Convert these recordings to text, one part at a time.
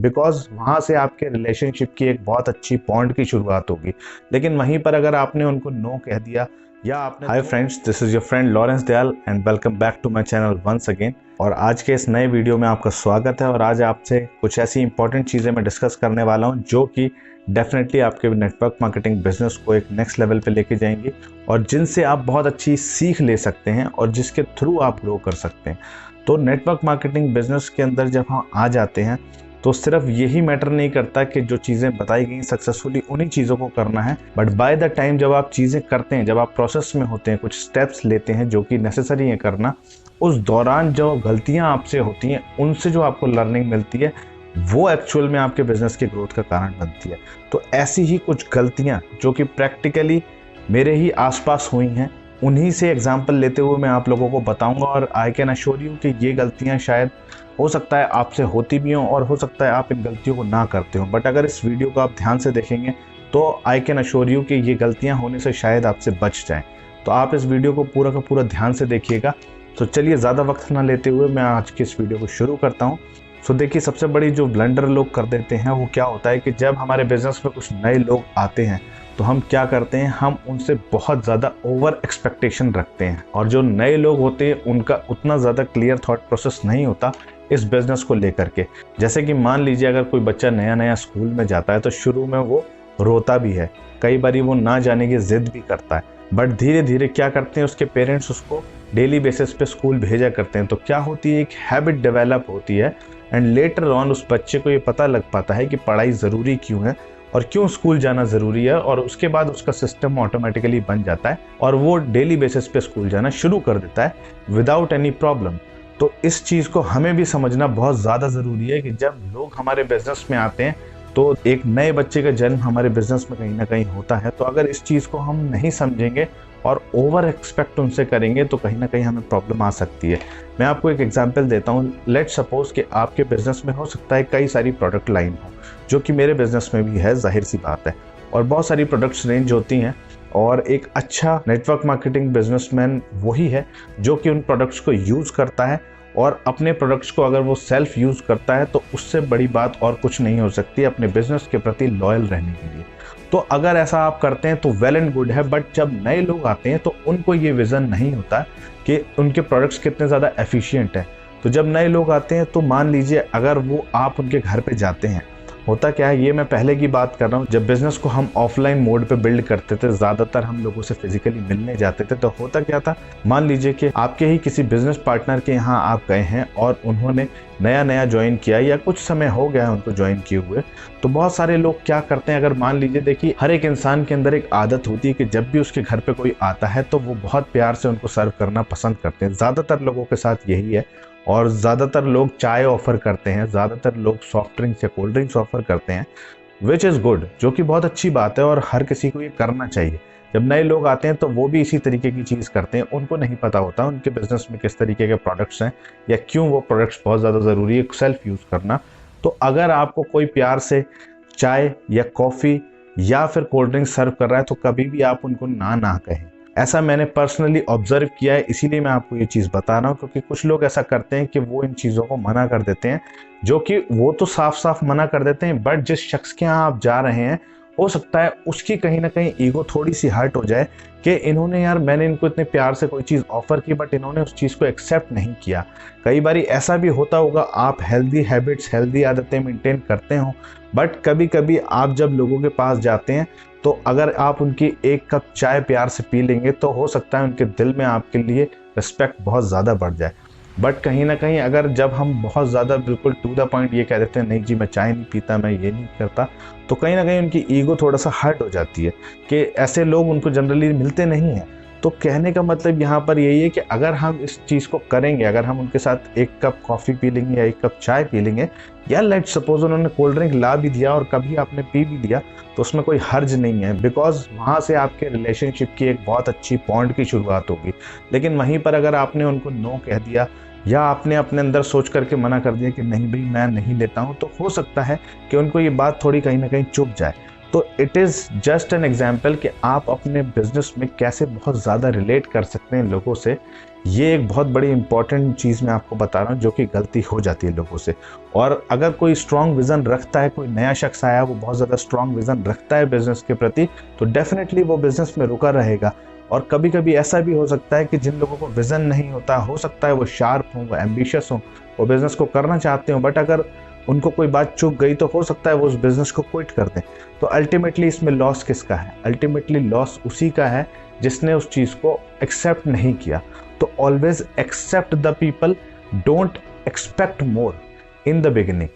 Because वहाँ से आपके रिलेशनशिप की एक बहुत अच्छी बॉन्ड की शुरुआत होगी। लेकिन वहीं पर अगर आपने उनको नो कह दिया या आपने hi friends, this is your friend Lawrence Dayal and welcome back to my channel once again. और आज के इस नए वीडियो में आपका स्वागत है। और आज आपसे कुछ ऐसी इंपॉर्टेंट चीज़ें मैं डिस्कस करने वाला हूं जो कि डेफिनेटली आपके नेटवर्क मार्केटिंग बिजनेस को एक नेक्स्ट लेवल पे लेके जाएंगी और जिनसे आप बहुत अच्छी सीख ले सकते हैं और जिसके थ्रू आप ग्रो कर सकते हैं। तो नेटवर्क मार्केटिंग बिजनेस के अंदर जब हम आ जाते हैं तो सिर्फ यही मैटर नहीं करता कि जो चीज़ें बताई गई सक्सेसफुली उन्हीं चीज़ों को करना है, बट बाय द टाइम जब आप चीज़ें करते हैं, जब आप प्रोसेस में होते हैं, कुछ स्टेप्स लेते हैं जो कि नेसेसरी है करना, उस दौरान जो गलतियां आपसे होती हैं उनसे जो आपको लर्निंग मिलती है वो एक्चुअल में आपके बिजनेस के ग्रोथ का कारण बनती है। तो ऐसी ही कुछ गलतियां जो कि प्रैक्टिकली मेरे ही आसपास हुई हैं, उन्हीं से एग्जाम्पल लेते हुए मैं आप लोगों को बताऊंगा। और आई कैन अश्योर यू कि ये गलतियां शायद हो सकता है आपसे होती भी हों और हो सकता है आप इन गलतियों को ना करते हो, बट अगर इस वीडियो को आप ध्यान से देखेंगे तो आई कैन अश्योर यू कि ये गलतियां होने से शायद आपसे बच जाएं। तो आप इस वीडियो को पूरा का पूरा ध्यान से देखिएगा। तो चलिए ज़्यादा वक्त ना लेते हुए मैं आज की इस वीडियो को शुरू करता हूँ। सो देखिए, सबसे बड़ी जो ब्लंडर लोग कर देते हैं वो क्या होता है कि जब हमारे बिजनेस में कुछ नए लोग आते हैं तो हम क्या करते हैं, हम उनसे बहुत ज़्यादा ओवर एक्सपेक्टेशन रखते हैं। और जो नए लोग होते हैं उनका उतना ज़्यादा क्लियर थॉट प्रोसेस नहीं होता इस बिज़नेस को लेकर के। जैसे कि मान लीजिए अगर कोई बच्चा नया नया स्कूल में जाता है तो शुरू में वो रोता भी है, कई बार वो ना जाने की ज़िद भी करता है, बट धीरे धीरे क्या करते हैं उसके पेरेंट्स उसको डेली बेसिस पे स्कूल भेजा करते हैं। तो क्या होती है, एक हैबिट डेवलप होती है एंड लेटर ऑन उस बच्चे को ये पता लग पाता है कि पढ़ाई ज़रूरी क्यों है और क्यों स्कूल जाना ज़रूरी है, और उसके बाद उसका सिस्टम ऑटोमेटिकली बन जाता है और वो डेली बेसिस पे स्कूल जाना शुरू कर देता है विदाउट एनी प्रॉब्लम। तो इस चीज़ को हमें भी समझना बहुत ज़्यादा ज़रूरी है कि जब लोग हमारे बिजनेस में आते हैं तो एक नए बच्चे का जन्म हमारे बिजनेस में कहीं ना कहीं होता है। तो अगर इस चीज़ को हम नहीं समझेंगे और ओवर एक्सपेक्ट उनसे करेंगे तो कहीं ना कहीं हमें प्रॉब्लम आ सकती है। मैं आपको एक एग्जांपल देता हूँ। लेट सपोज कि आपके बिजनेस में हो सकता है कई सारी प्रोडक्ट लाइन हो, जो कि मेरे बिजनेस में भी है, जाहिर सी बात है, और बहुत सारी प्रोडक्ट्स रेंज होती हैं। और एक अच्छा नेटवर्क मार्केटिंग बिजनेसमैन वही है जो कि उन प्रोडक्ट्स को यूज़ करता है और अपने प्रोडक्ट्स को अगर वो सेल्फ यूज़ करता है तो उससे बड़ी बात और कुछ नहीं हो सकती अपने बिजनेस के प्रति लॉयल रहने के लिए। तो अगर ऐसा आप करते हैं तो वेल एंड गुड है, बट जब नए लोग आते हैं तो उनको ये विज़न नहीं होता कि उनके प्रोडक्ट्स कितने ज़्यादा एफिशिएंट हैं। तो जब नए लोग आते हैं तो मान लीजिए अगर वो आप उनके घर पे जाते हैं, होता क्या है, ये मैं पहले की बात कर रहा हूँ, जब बिज़नेस को हम ऑफलाइन मोड पे बिल्ड करते थे, ज़्यादातर हम लोगों से फिजिकली मिलने जाते थे, तो होता क्या था, मान लीजिए कि आपके ही किसी बिजनेस पार्टनर के यहाँ आप गए हैं और उन्होंने नया नया ज्वाइन किया या कुछ समय हो गया है उनको ज्वाइन किए हुए। तो बहुत सारे लोग क्या करते हैं, अगर मान लीजिए, देखिए हर एक इंसान के अंदर एक आदत होती है कि जब भी उसके घर पे कोई आता है तो वो बहुत प्यार से उनको सर्व करना पसंद करते हैं। ज़्यादातर लोगों के साथ यही है। और ज़्यादातर लोग चाय ऑफ़र करते हैं, ज़्यादातर लोग सॉफ्ट ड्रिंक्स या कोल्ड ड्रिंक्स ऑफ़र करते हैं, विच इज़ गुड, जो कि बहुत अच्छी बात है और हर किसी को ये करना चाहिए। जब नए लोग आते हैं तो वो भी इसी तरीके की चीज़ करते हैं। उनको नहीं पता होता उनके बिज़नेस में किस तरीके के प्रोडक्ट्स हैं या क्यों वो प्रोडक्ट्स बहुत ज़्यादा ज़रूरी है सेल्फ यूज़ करना। तो अगर आपको कोई प्यार से चाय या कॉफ़ी या फिर कोल्ड ड्रिंक्स सर्व कर रहा है तो कभी भी आप उनको ना कहें। ऐसा मैंने पर्सनली ऑब्जर्व किया है, इसीलिए मैं आपको ये चीज़ बता रहा हूँ, क्योंकि कुछ लोग ऐसा करते हैं कि वो इन चीज़ों को मना कर देते हैं, जो कि वो तो साफ साफ मना कर देते हैं, बट जिस शख्स के यहाँ आप जा रहे हैं हो सकता है उसकी कहीं ना कहीं ईगो थोड़ी सी हर्ट हो जाए कि इन्होंने, यार मैंने इनको इतने प्यार से कोई चीज़ ऑफर की बट इन्होंने उस चीज़ को एक्सेप्ट नहीं किया। कई बार ऐसा भी होता होगा, आप हेल्दी हैबिट्स, हेल्दी आदतें मेंटेन करते हो, बट कभी कभी आप जब लोगों के पास जाते हैं तो अगर आप उनकी एक कप चाय प्यार से पी लेंगे तो हो सकता है उनके दिल में आपके लिए रिस्पेक्ट बहुत ज़्यादा बढ़ जाए। बट कहीं ना कहीं अगर जब हम बहुत ज़्यादा बिल्कुल टू द पॉइंट ये कह देते हैं, नहीं जी मैं चाय नहीं पीता, मैं ये नहीं करता, तो कहीं ना कहीं उनकी ईगो थोड़ा सा हर्ट हो जाती है कि ऐसे लोग उनको जनरली मिलते नहीं हैं। तो कहने का मतलब यहाँ पर यही है कि अगर हम इस चीज़ को करेंगे, अगर हम उनके साथ एक कप कॉफ़ी पी लेंगे या एक कप चाय पी लेंगे, या लेट सपोज उन्होंने कोल्ड ड्रिंक ला भी दिया और कभी आपने पी भी लिया, तो उसमें कोई हर्ज नहीं है, बिकॉज वहाँ से आपके रिलेशनशिप की एक बहुत अच्छी बॉन्ड की शुरुआत होगी। लेकिन वहीं पर अगर आपने उनको नो कह दिया या आपने अपने अंदर सोच करके मना कर दिया कि नहीं भाई मैं नहीं लेता हूँ, तो हो सकता है कि उनको ये बात थोड़ी कहीं ना कहीं चुभ जाए। तो it is just an example कि आप अपने बिजनेस में कैसे बहुत ज़्यादा रिलेट कर सकते हैं लोगों से ये एक बहुत बड़ी इंपॉर्टेंट चीज़ मैं आपको बता रहा हूँ जो कि गलती हो जाती है लोगों से। और अगर कोई स्ट्रॉन्ग विज़न रखता है, कोई नया शख्स आया वो बहुत ज़्यादा स्ट्रॉन्ग विज़न रखता है बिज़नेस के प्रति, तो डेफिनेटली वो बिज़नेस में रुका रहेगा। और कभी कभी ऐसा भी हो सकता है कि जिन लोगों को विज़न नहीं होता, हो सकता है वो शार्प हों, वो एम्बिशियस हों, वो बिज़नेस को करना चाहते हों, बट अगर उनको कोई बात चूक गई तो हो सकता है वो उस बिज़नेस को क्विट कर दें। तो अल्टीमेटली इसमें लॉस किसका है? अल्टीमेटली लॉस उसी का है जिसने उस चीज़ को एक्सेप्ट नहीं किया। तो always accept the people, don't expect more in the beginning.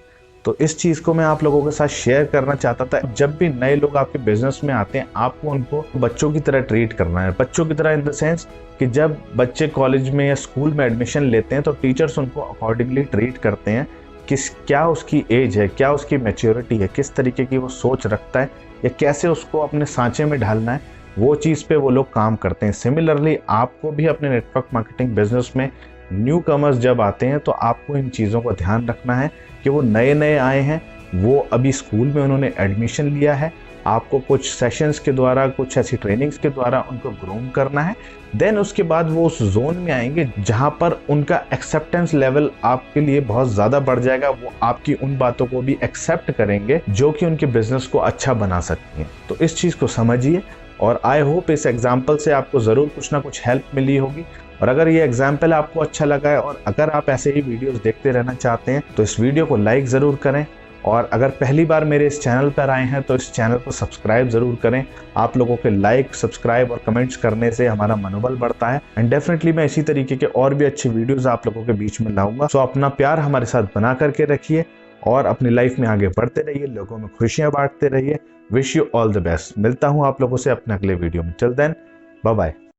तो इस चीज़ को मैं आप लोगों के साथ शेयर करना चाहता था। जब भी नए लोग आपके बिजनेस में आते हैं, आपको उनको बच्चों की तरह ट्रीट करना है। बच्चों की तरह इन द सेंस कि जब बच्चे कॉलेज में या स्कूल में एडमिशन लेते हैं तो टीचर्स उनको अकॉर्डिंगली ट्रीट करते हैं। क्या उसकी एज है, क्या उसकी मैच्योरिटी है, किस तरीके की वो सोच रखता है, या कैसे उसको अपने सांचे में ढालना है, वो चीज़ पे वो लोग काम करते हैं। सिमिलरली आपको भी अपने नेटवर्क मार्केटिंग बिजनेस में न्यू कमर्स जब आते हैं तो आपको इन चीज़ों का ध्यान रखना है कि वो नए नए आए हैं, वो अभी स्कूल में उन्होंने एडमिशन लिया है। आपको कुछ सेशंस के द्वारा, कुछ ऐसी ट्रेनिंग्स के द्वारा उनको ग्रूम करना है। देन उसके बाद वो उस जोन में आएंगे जहाँ पर उनका एक्सेप्टेंस लेवल आपके लिए बहुत ज़्यादा बढ़ जाएगा। वो आपकी उन बातों को भी एक्सेप्ट करेंगे जो कि उनके बिजनेस को अच्छा बना सकती हैं। तो इस चीज़ को समझिए और आई होप इस एग्जाम्पल से आपको ज़रूर कुछ ना कुछ हेल्प मिली होगी। और अगर ये एग्जाम्पल आपको अच्छा लगा है और अगर आप ऐसे ही वीडियोस देखते रहना चाहते हैं तो इस वीडियो को लाइक ज़रूर करें। और अगर पहली बार मेरे इस चैनल पर आए हैं तो इस चैनल को सब्सक्राइब ज़रूर करें। आप लोगों के लाइक, सब्सक्राइब और कमेंट्स करने से हमारा मनोबल बढ़ता है। एंड डेफिनेटली मैं इसी तरीके के और भी अच्छे वीडियोज़ आप लोगों के बीच में लाऊंगा। सो अपना प्यार हमारे साथ बना करके रखिए और अपनी लाइफ में आगे बढ़ते रहिए, लोगों में खुशियाँ बांटते रहिए। Wish you all the best. मिलता हूँ आप लोगों से अपने अगले वीडियो में। Till then, bye bye.